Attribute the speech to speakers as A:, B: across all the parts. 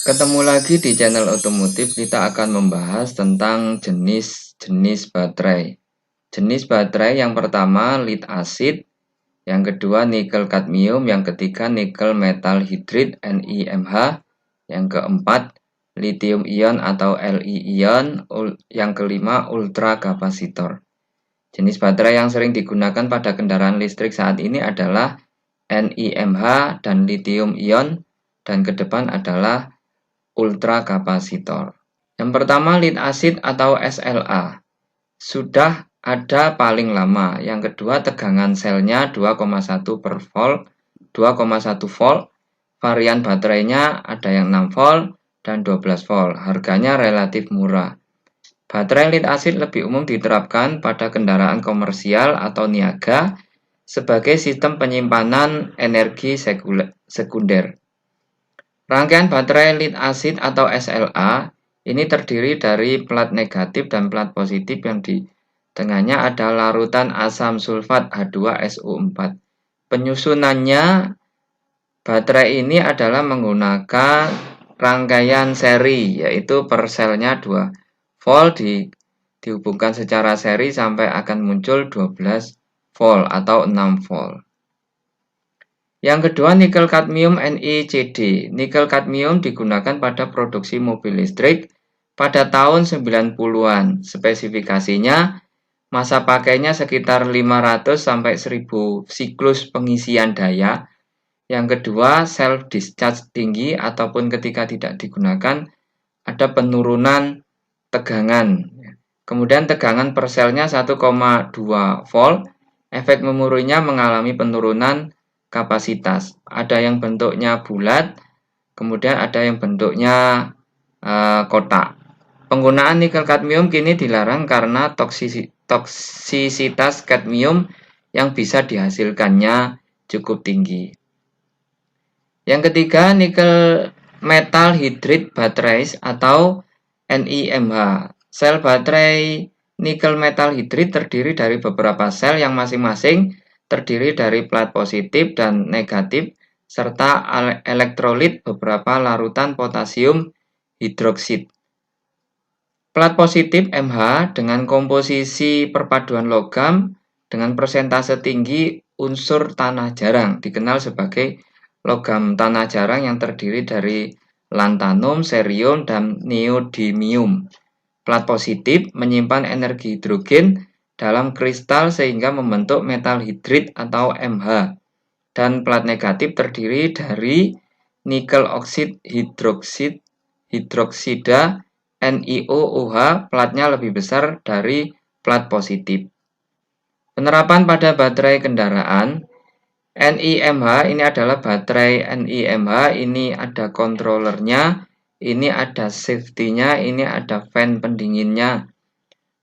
A: Ketemu lagi di channel otomotif, kita akan membahas tentang jenis-jenis baterai. Jenis baterai yang pertama lead acid, yang kedua nikel kadmium, yang ketiga nikel metal hydride NiMH, yang keempat lithium ion atau Li ion, yang kelima ultra kapasitor. Jenis baterai yang sering digunakan pada kendaraan listrik saat ini adalah NiMH dan lithium ion, dan ke depan adalah ultra kapasitor. Yang pertama lead acid atau SLA. Sudah ada paling lama. Yang kedua tegangan selnya 2,1 per volt, 2,1 volt. Varian baterainya ada yang 6 volt dan 12 volt. Harganya relatif murah. Baterai lead acid lebih umum diterapkan pada kendaraan komersial atau niaga sebagai sistem penyimpanan energi sekunder. Rangkaian baterai lead acid atau SLA ini terdiri dari plat negatif dan plat positif yang di tengahnya ada larutan asam sulfat H2SO4. Penyusunannya baterai ini adalah menggunakan rangkaian seri, yaitu per selnya 2 volt dihubungkan secara seri sampai akan muncul 12 volt atau 6 volt. Yang kedua nikel kadmium NiCd. Nikel kadmium digunakan pada produksi mobil listrik pada tahun 90-an. Spesifikasinya masa pakainya sekitar 500 sampai 1000 siklus pengisian daya. Yang kedua self discharge tinggi ataupun ketika tidak digunakan ada penurunan tegangan. Kemudian tegangan per selnya 1,2 volt. Efek memurinya mengalami penurunan kapasitas. Ada yang bentuknya bulat, kemudian ada yang bentuknya kotak. Penggunaan nikel kadmium kini dilarang karena toksisitas kadmium yang bisa dihasilkannya cukup tinggi. Yang ketiga nikel metal hydride batteries atau NiMH. Sel baterai nikel metal hydride terdiri dari beberapa sel yang masing-masing terdiri dari plat positif dan negatif serta elektrolit beberapa larutan potasium hidroksida. Plat positif Mh dengan komposisi perpaduan logam dengan persentase tinggi unsur tanah jarang dikenal sebagai logam tanah jarang yang terdiri dari lanthanum, cerium, dan neodymium. Plat positif menyimpan energi hidrogen dalam kristal sehingga membentuk metal hidride atau Mh. Dan plat negatif terdiri dari nikel oksid hidroksida NiOOH, platnya lebih besar dari plat positif. Penerapan pada baterai kendaraan NiMH ini adalah baterai NiMH, ini ada controllernya, ini ada safety-nya, ini ada fan pendinginnya.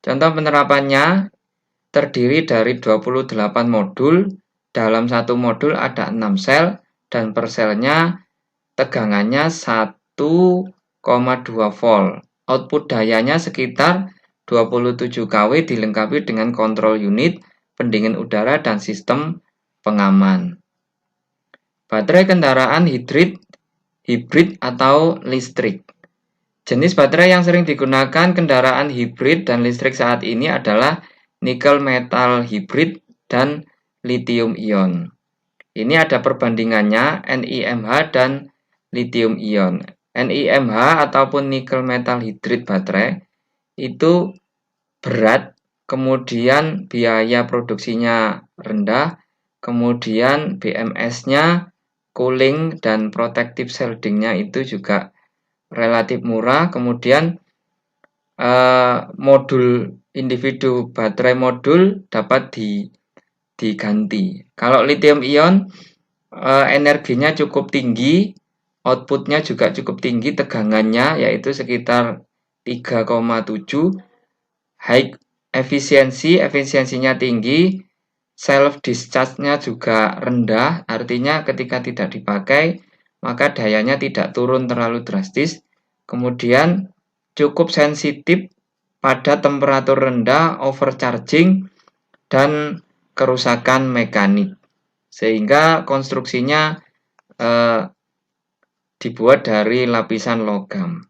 A: Contoh penerapannya terdiri dari 28 modul, dalam satu modul ada 6 sel, dan per selnya tegangannya 1,2 volt. Output dayanya sekitar 27 kW dilengkapi dengan kontrol unit, pendingin udara, dan sistem pengaman. Baterai kendaraan hibrid atau listrik. Jenis baterai yang sering digunakan kendaraan hibrid dan listrik saat ini adalah nikel metal hybrid dan lithium ion. Ini ada perbandingannya NiMH dan lithium ion. NiMH ataupun nikel metal hydride baterai itu berat, kemudian biaya produksinya rendah, kemudian BMS-nya, cooling dan protective shielding-nya itu juga relatif murah. Kemudian modul individu baterai modul dapat diganti. Kalau lithium ion energinya cukup tinggi, outputnya juga cukup tinggi, tegangannya yaitu sekitar 3,7, high efisiensinya tinggi, self discharge-nya juga rendah, artinya ketika tidak dipakai maka dayanya tidak turun terlalu drastis. Kemudian cukup sensitif pada temperatur rendah, overcharging, dan kerusakan mekanik. Sehingga konstruksinya dibuat dari lapisan logam.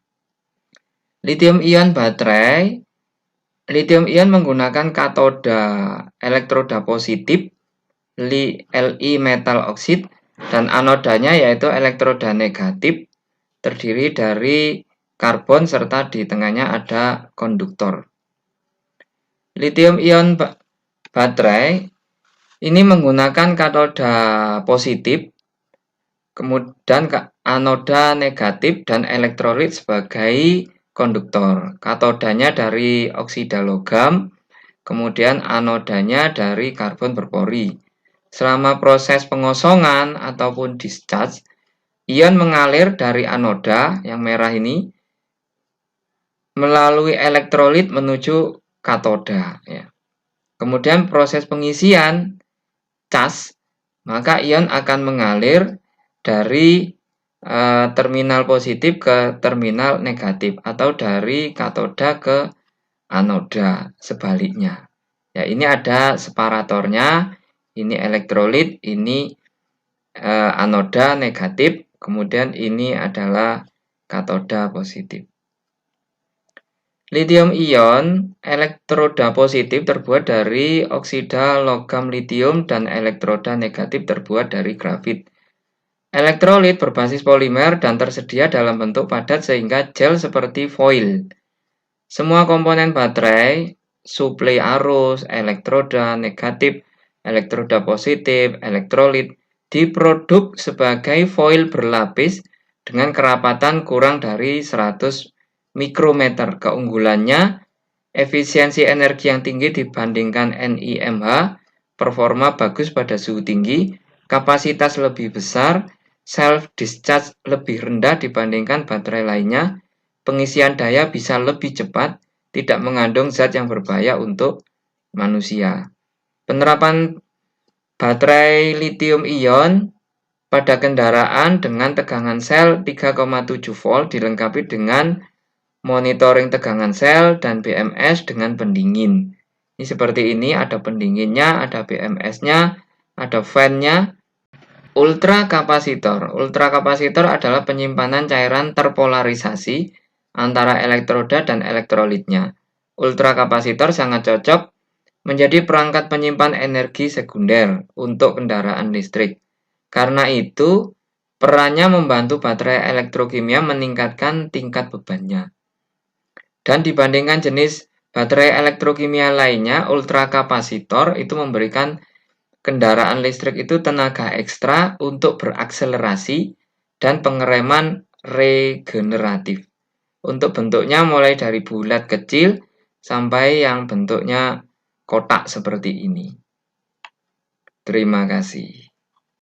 A: Lithium ion baterai. Lithium ion menggunakan katoda elektroda positif Li metal oxide dan anodanya yaitu elektroda negatif, terdiri dari karbon serta di tengahnya ada konduktor. Lithium ion baterai ini menggunakan katoda positif, kemudian anoda negatif dan elektrolit sebagai konduktor. Katodanya dari oksida logam, kemudian anodanya dari karbon berpori. Selama proses pengosongan ataupun discharge, ion mengalir dari anoda yang merah ini melalui elektrolit menuju katoda. Ya. Kemudian proses pengisian cas, maka ion akan mengalir dari terminal positif ke terminal negatif atau dari katoda ke anoda sebaliknya. Ya, ini ada separatornya, ini elektrolit, ini anoda negatif, kemudian ini adalah katoda positif. Lithium ion elektroda positif terbuat dari oksida logam litium dan elektroda negatif terbuat dari grafit. Elektrolit berbasis polimer dan tersedia dalam bentuk padat sehingga gel seperti foil. Semua komponen baterai, suplai arus, elektroda negatif, elektroda positif, elektrolit diproduk sebagai foil berlapis dengan kerapatan kurang dari 100 mikrometer. Keunggulannya, efisiensi energi yang tinggi dibandingkan NIMH, performa bagus pada suhu tinggi, kapasitas lebih besar, self-discharge lebih rendah dibandingkan baterai lainnya, pengisian daya bisa lebih cepat, tidak mengandung zat yang berbahaya untuk manusia. Penerapan baterai lithium ion pada kendaraan dengan tegangan sel 3,7 volt dilengkapi dengan monitoring tegangan sel dan BMS dengan pendingin. Ini seperti ini, ada pendinginnya, ada BMS-nya, ada fan-nya. Ultrakapasitor. Ultrakapasitor adalah penyimpanan cairan terpolarisasi antara elektroda dan elektrolitnya. Ultrakapasitor sangat cocok menjadi perangkat penyimpan energi sekunder untuk kendaraan listrik. Karena itu, perannya membantu baterai elektrokimia meningkatkan tingkat bebannya. Dan dibandingkan jenis baterai elektrokimia lainnya, ultrakapasitor itu memberikan kendaraan listrik itu tenaga ekstra untuk berakselerasi dan pengereman regeneratif. Untuk bentuknya mulai dari bulat kecil sampai yang bentuknya kotak seperti ini. Terima kasih.